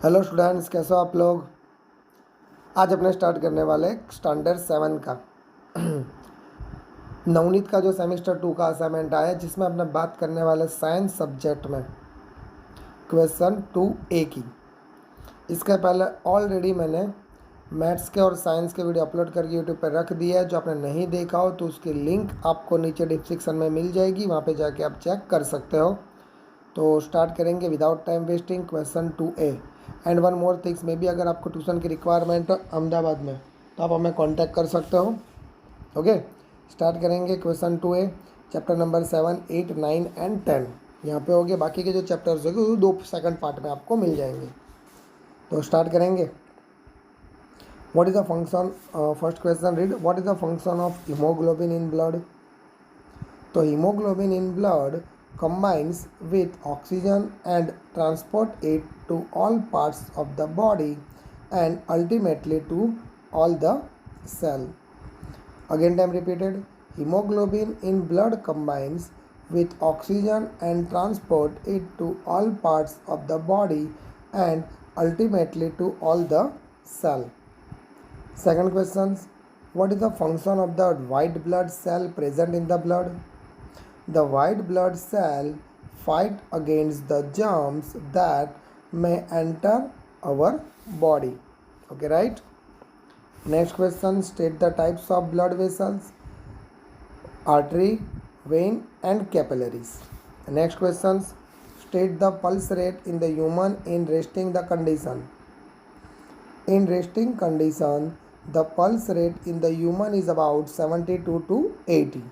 Hello students, कैसे हो आप लोग। आज अपने स्टार्ट करने वाले स्टैंडर्ड 7 का नवनीत का जो सेमेस्टर 2 का असाइनमेंट आया, जिसमें अपने बात करने वाले साइंस सब्जेक्ट में क्वेश्चन 2A की। इसके पहले ऑलरेडी मैंने मैथ्स के और साइंस के वीडियो अपलोड करके यूट्यूब पर रख दिया है। जो आपने नहीं देखा हो तो उसकी लिंक आपको नीचे डिस्क्रिप्शन में मिल जाएगी, वहाँ पे जाके आप चेक कर सकते हो। तो स्टार्ट करेंगे without time wasting question 2A। And one more things, में भी अगर आपको ट्यूशन की रिक्वायरमेंट है अहमदाबाद में तो आप हमें कांटेक्ट कर सकते हो। ओके, स्टार्ट करेंगे question 2A, chapter number 7, 8, 9 and 10 यहाँ पे हो गए। बाकी के जो चैप्टर्स होंगे वो 2 सेकंड पार्ट में आपको मिल जाएंगे। तो स्टार्ट करेंगे। What is the function, first question read, what is the function of haemoglobin in blood. तो haemoglobin in blood combines with oxygen and transport it to all parts of the body and ultimately to all the cell. Again time repeated. Hemoglobin in blood combines with oxygen and transport it to all parts of the body and ultimately to all the cell. Second question, what is the function of the white blood cell present in the blood? The white blood cell fight against the germs that may enter our body. Okay, right? Next question, state the types of blood vessels: artery, vein and capillaries. Next questions, state the pulse rate in the human in resting the condition. In resting condition, the pulse rate in the human is about 72 to 80.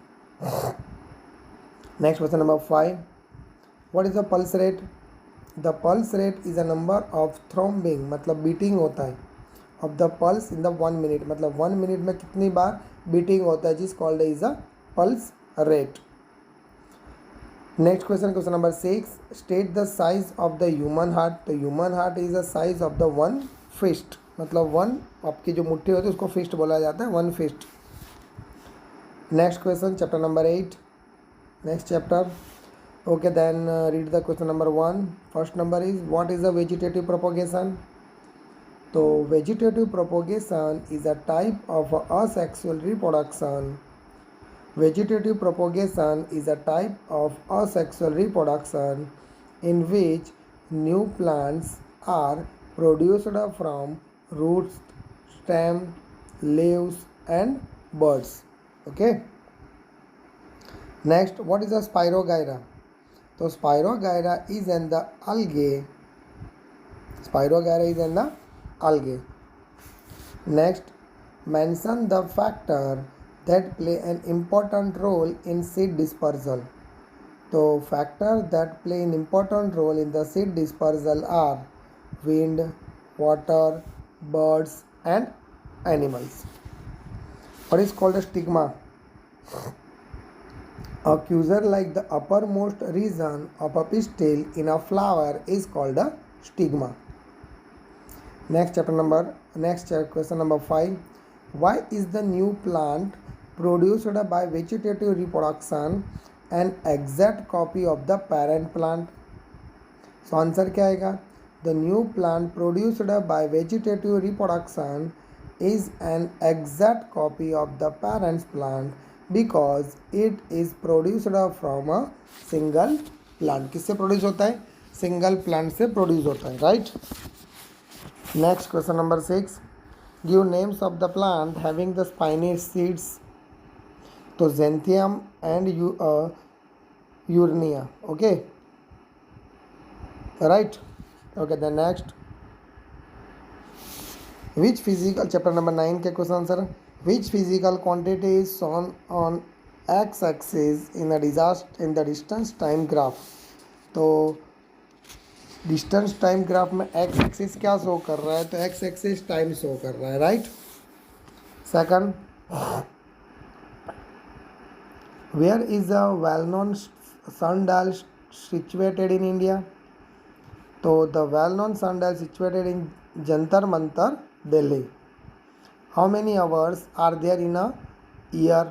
Next question number 5. What is the pulse rate? The pulse rate is a number of throbbing, मतलब beating होता है, of the pulse in the 1 minute, मतलब 1 minute में कितनी बार beating होता है, जिस called is a pulse rate. Next question, question number 6. State the size of the human heart. तो human heart is the size of the 1 fist, मतलब 1 आपकी जो मुट्ठी होती है उसको फिस्ट बोला जाता है, 1 fist. Next question, chapter number 8, next chapter. Okay, then read the question number 1. First number is, what is the vegetative propagation? So vegetative propagation is a type of asexual reproduction. Vegetative propagation is a type of asexual reproduction in which new plants are produced from roots, stem, leaves and buds. Okay. Next, what is a Spirogyra? So Spirogyra is in the algae. Spirogyra is in the algae. Next, mention the factor that play an important role in seed dispersal. So factors that play an important role in the seed dispersal are wind, water, birds and animals. What is called a stigma? A quasar like the uppermost region of a pistil in a flower is called a stigma. Next question number 5. Why is the new plant produced by vegetative reproduction an exact copy of the parent plant? So answer क्या आएगा? The new plant produced by vegetative reproduction is an exact copy of the parent's plant because it is produced from a single plant. किससे produce होता है? Single plant से produce होता है, right. Next question number 6. Give names of the plant having the spiny seeds. तो xanthium and urena. Okay, right. Okay, the next, which physical, chapter number 9 के question answer. Which physical quantity is shown on x-axis in the distance time graph? तो distance time graph में x axis क्या show कर रहा है? तो x axis time show कर रहा है, right. Second, where is a well known sundial situated in India? तो the well known sundial situated in जंतर मंतर, दिल्ली. How many hours are there in a year?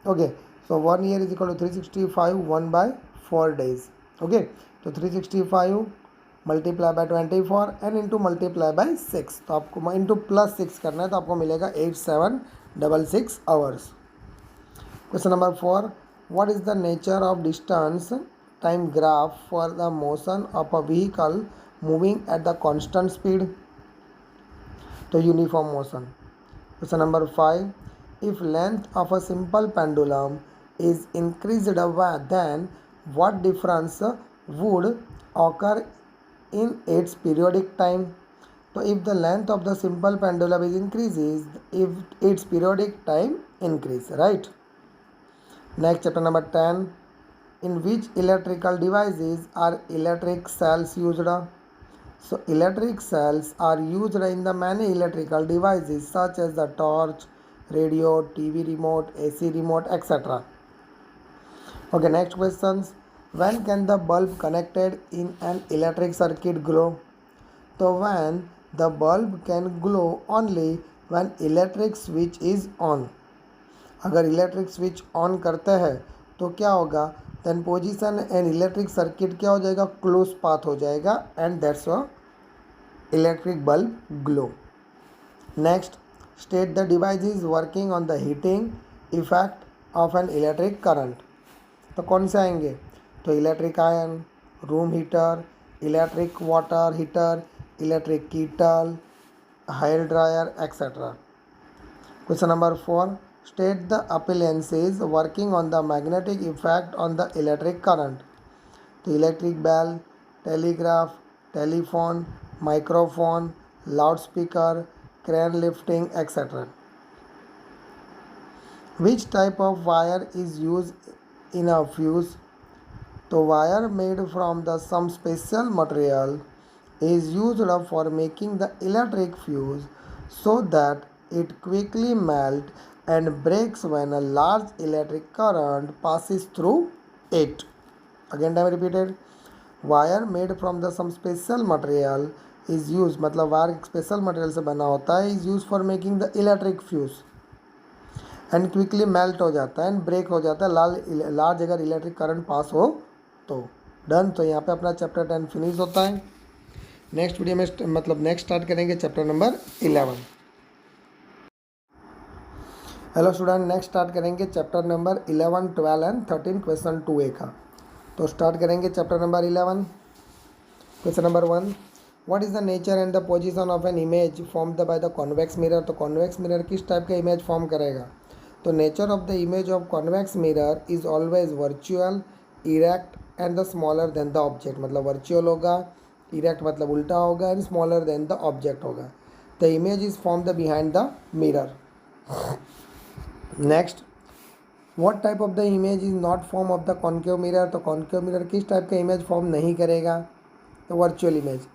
Okay, so 1 year is equal to 365 1 by 4 days. Okay, so 365 multiply by 24 and into multiply by 6, तो आपको into +6 करना है, तो आपको मिलेगा 8766 hours. Question number 4, what is the nature of distance time graph for the motion of a vehicle moving at the constant speed, तो uniform motion. Question number 5, if length of a simple pendulum is increased then what difference would occur in its periodic time, so if the length of the simple pendulum is increases, if its periodic time increase, right? Next, chapter number 10, in which electrical devices are electric cells used? So electric cells are used in the many electrical devices such as the torch, radio, TV remote, AC remote, etc. Okay, next questions. When can the bulb connected in an electric circuit glow? So when the bulb can glow only when electric switch is on. अगर electric switch on करते हैं तो क्या होगा, then position and electric circuit क्या हो जाएगा, close path हो जाएगा, and that's a electric bulb glow. Next, state the device is working on the heating effect of an electric current, तो कौन से आएंगे, तो electric iron, room heater, electric water heater, electric kettle, hair dryer, etcetera. Question number 4, state the appliances working on the magnetic effect on the electric current, तो electric bell, telegraph, telephone, microphone, loudspeaker, crane lifting, etc. Which type of wire is used in a fuse, तो wire made from the some special material is used for making the electric fuse so that it quickly melt and breaks when a large electric current passes through it. Again time repeated, wire made from the some special material is use, मतलब wire special material से बना होता है, is use for making the electric fuse and quickly melt हो जाता है and break हो जाता है लार्ज अगर इलेक्ट्रिक करंट पास हो तो। डन, तो यहाँ पे अपना चैप्टर 10 फिनिश होता है। नेक्स्ट वीडियो में मतलब नेक्स्ट स्टार्ट करेंगे chapter number 11। Hello student, next start करेंगे chapter number 11, 12 and 13 question 2A का। तो स्टार्ट करेंगे chapter number 11। Question number 1, what is the nature and the position of an image formed by the convex mirror, तो convex mirror किस type का image form करेगा, तो nature of the image of convex mirror is always virtual, erect and the smaller than the object, मतलब virtual होगा, erect मतलब उल्टा होगा, and smaller than the object होगा। The image is formed behind the mirror. Next, what type of the image is not form of the concave mirror, तो concave mirror किस type का image form नहीं करेगा, तो virtual image,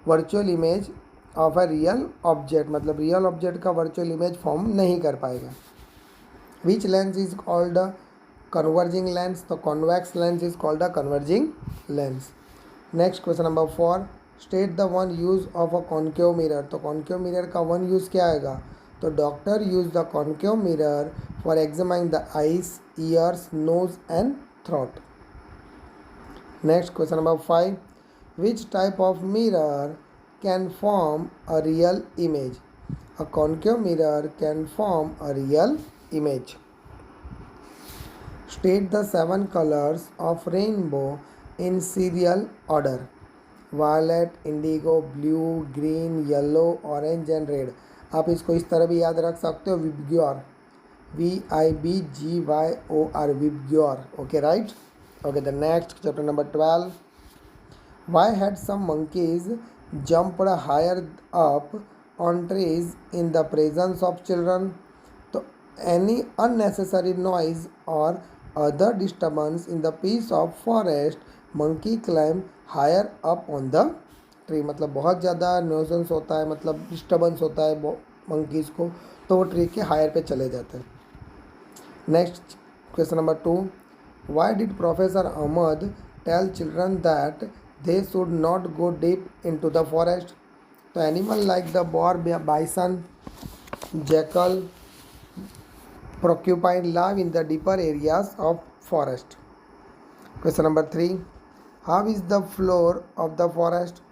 virtual image of a real object, मतलब real object का virtual image form नहीं कर पाएगा। Which lens is called a converging lens, तो convex lens is called a converging lens. Next question number 4, state the one use of a concave mirror, तो concave mirror का one use क्या आएगा, तो doctor use the concave mirror for examining the eyes, ears, nose and throat. Next question number 5, which type of mirror can form a real image, a concave mirror can form a real image. State the 7 colors of rainbow in serial order, violet, indigo, blue, green, yellow, orange and red। आप इसको इस तरह भी याद रख सकते हो, VIBGYOR, VIBGYOR, VIBGYOR. Okay right. Okay, the next chapter number 12, why had some monkeys jumped higher up on trees in the presence of children, तो any unnecessary noise or other disturbance in the peace of forest monkey climb higher up on the tree, मतलब बहुत ज़्यादा nuisance होता है, मतलब disturbance होता है monkeys को, तो वो ट्री के हायर पे चले जाते हैं। Next question number 2, why did Professor Ahmad tell children that they should not go deep into the forest, तो animal like the boar, bison, jackal, porcupine live in the deeper areas of forest। Question number 3, How is the floor of the forest?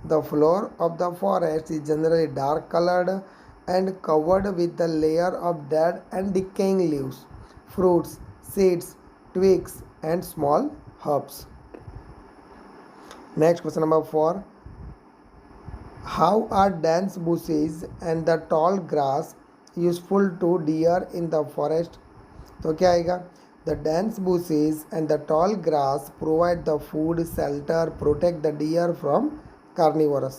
The floor of the forest is generally dark colored and covered with the layer of dead and decaying leaves, fruits, seeds, twigs, and small herbs. Next, question number 4. How are dense bushes and the tall grass useful to deer in the forest? तो क्या आएगा? The dense bushes and the tall grass provide the food, shelter, protect the deer from carnivores.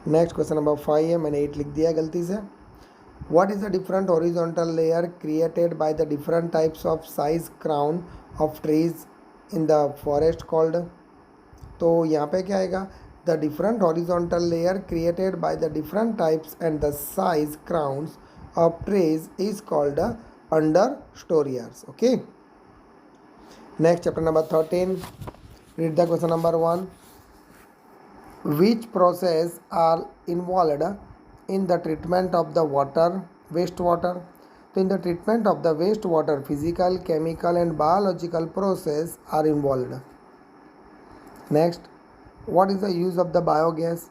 Next question number 5 है, मैंने 8 लिख दिया गलती से. What is the different horizontal layer created by the different types of size crown of trees in the forest called? तो यहाँ पे क्या आएगा? The different horizontal layer created by the different types and the size crowns of trees is called understories. Okay. Next, chapter number 13. Read the question number 1. Which process are involved in the treatment of the wastewater? So in the treatment of the wastewater, physical, chemical and biological process are involved. Next, what is the use of the biogas?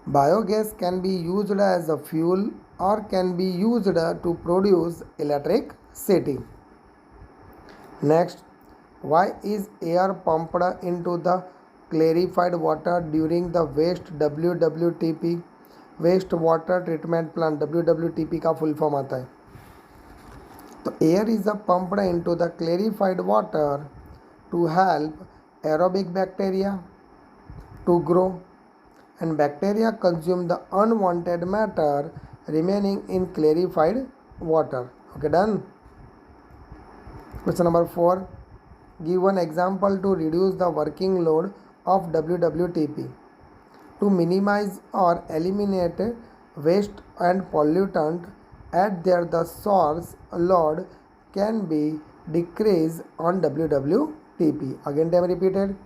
Biogas can be used as a fuel or can be used to produce electricity. Next, why is air pumped into the clarified water during the waste WWTP? Waste water treatment plant WWTP का full form आता है. तो air is a pumped into the clarified water to help aerobic bacteria to grow and bacteria consume the unwanted matter remaining in clarified water. Okay, done. Question number 4. Give one example to reduce the working load of WWTP. To minimize or eliminate waste and pollutant at there, the source load can be decreased on WWTP. Again time repeated.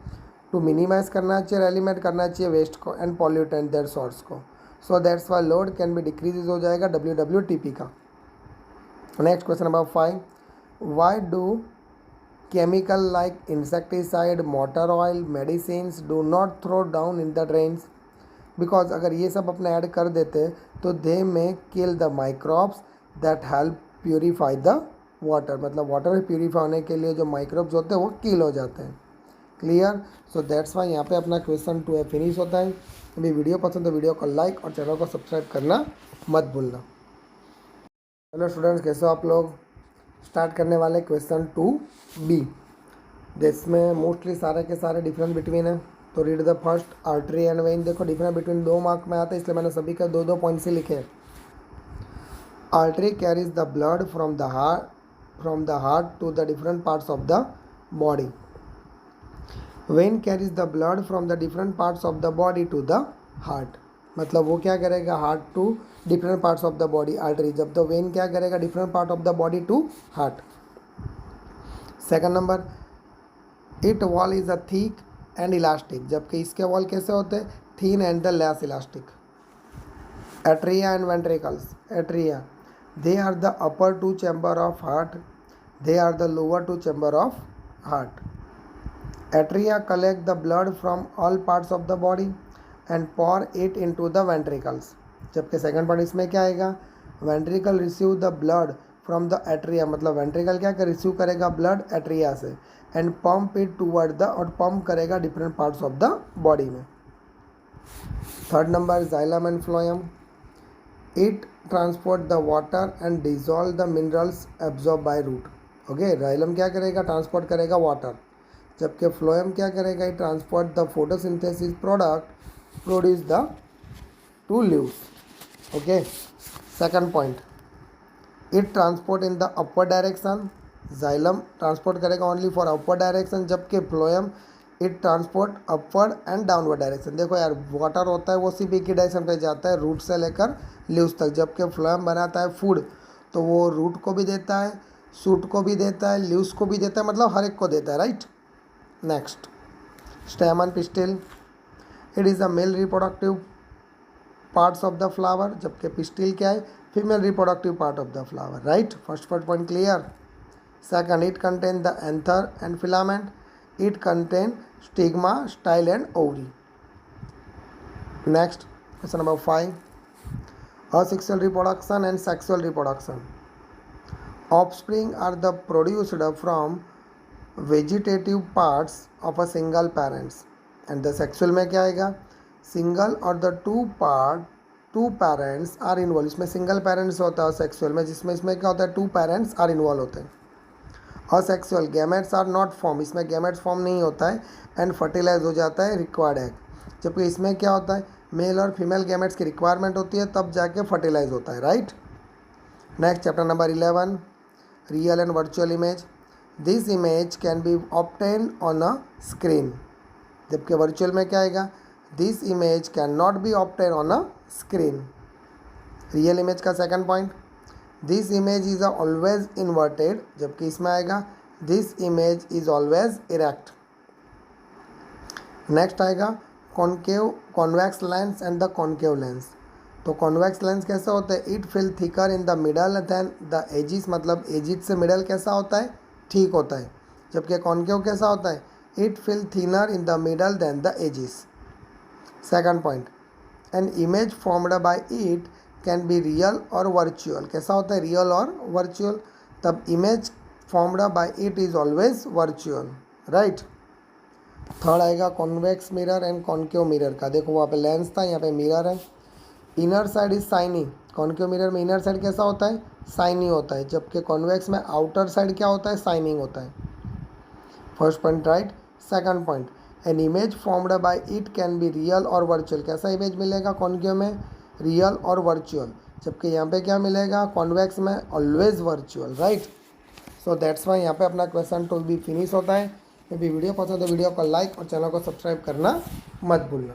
To minimize करना चाहिए, eliminate करना चाहिए waste को and pollutant their source को. So that's why load can be decrease हो जाएगा WWTP का. Next question number 5. Why do chemical like insecticide, motor oil, medicines do not throw down in the drains? Because अगर ये सब अपने add कर देते तो दे में kill the microbes that help purify the water. मतलब वाटर प्योरीफाई होने के लिए जो माइक्रोब्स होते हैं वो किल हो जाते हैं. क्लियर. सो दैट्स वाई यहाँ पे अपना क्वेश्चन 2 फिनिश होता है. अभी वीडियो पसंद तो वीडियो को लाइक और चैनल को सब्सक्राइब करना मत भूलना. हेलो स्टूडेंट्स, कैसे हो आप लोग? स्टार्ट करने वाले क्वेश्चन 2B. जिसमें मोस्टली सारे के सारे डिफरेंस बिटवीन है. तो read the first. Artery and when. देखो डिफरेंस बिटवीन 2 मार्क में आता है, इसलिए मैंने सभी का 2-2 पॉइंट से लिखे. Artery carries the blood from the heart to the different parts of the body. Vein carries the blood from the different parts of the body to the heart. मतलब वो क्या करेगा? Heart to different parts of the body artery. जब तो vein क्या करेगा? Different part of the body to heart. Second number, it wall is a thick and elastic. जबकि इसके वॉल कैसे होते हैं? Thin and the less elastic. Atria and ventricles. Atria, they are the upper 2 chamber of heart. They are the lower 2 chamber of heart. Atria collect the blood from all parts of the body and pour it into the ventricles. जबकि second part इसमें क्या आएगा? Ventricle receive the blood from the atria. मतलब ventricle क्या कर receive करेगा blood atria से and pump it toward the, और पंप करेगा different parts of the body में. Third number, xylem and phloem. It transport the water and dissolve the minerals absorb by root. Okay, xylem क्या करेगा? Transport करेगा water. जबकि phloem क्या करेगा? It transport the photosynthesis product produce the 2 leaves. Okay. Second point, it transport in the upper direction. Xylem transport करेगा only for upper direction, जबकि phloem it transport upward and downward direction. देखो यार, water होता है वो सिर्फ एक ही direction पे जाता है, रूट से लेकर लीव्स तक. जबकि फ्लोएम बनाता है फूड, तो वो रूट को भी देता है, शूट को भी देता है, लीव्स को भी देता है, मतलब हर एक को देता है. Right. Next, स्टेमन pistil. It is a male reproductive parts of the flower. जबकि पिस्टिल क्या है? Female reproductive part of the flower. Right. First point clear. Second, it contain the anther and filament. It contain stigma, style and ovary. Next question number 5. Asexual reproduction and sexual reproduction. Offspring are the produced from vegetative parts of a single parents. And the sexual में क्या आएगा? Single or the two parents are involved. इसमें single parents होता है sexual में, जिसमें इसमें क्या होता है, two parents are involved होते हैं. Asexual gametes are not formed. इसमें gametes form नहीं होता है and fertilize हो जाता है required egg. जबकि इसमें क्या होता है, मेल और फीमेल गैमेट्स की रिक्वायरमेंट होती है तब जाके फर्टिलाइज होता है, right. Next chapter number 11. Real and virtual image. This image can be obtain on a screen. जबकि वर्चुअल में क्या आएगा, this image can not be obtain on a screen. Real image का second point, this image is always inverted. जबकि इसमें आएगा this image is always erect. Next आएगा concave convex lens and the concave lens. तो convex lens कैसा होता है, it feel thicker in the middle then the edges. मतलब edges से मिडल कैसा होता है, ठीक होता है. जबकि कॉन्केव कैसा होता है, it feel thinner in the middle then the edges. Second point, an image formed by it can be real और वर्चुअल. कैसा होता है, रियल और वर्चुअल. तब image formed by it is always virtual, right. Third आएगा convex mirror and concave mirror का. देखो वहाँ पे लेंस था, यहाँ पे मिरर है. Inner side is shiny. Concave mirror में इनर साइड कैसा होता है, शाइनी होता है. जबकि कॉन्वेक्स में आउटर साइड क्या होता है, शाइनिंग होता है. First point right. Second point, an image formed by it can be real और वर्चुअल. कैसा इमेज मिलेगा कॉन्केव में, रियल और वर्चुअल. जबकि यहाँ पे क्या मिलेगा, कॉन्वेक्स में always virtual, right. So that's Y यहाँ पे अपना क्वेश्चन 2 भी फिनिश होता है. यदि वीडियो पसंद है तो वीडियो को लाइक और चैनल को सब्सक्राइब करना मत भूलना.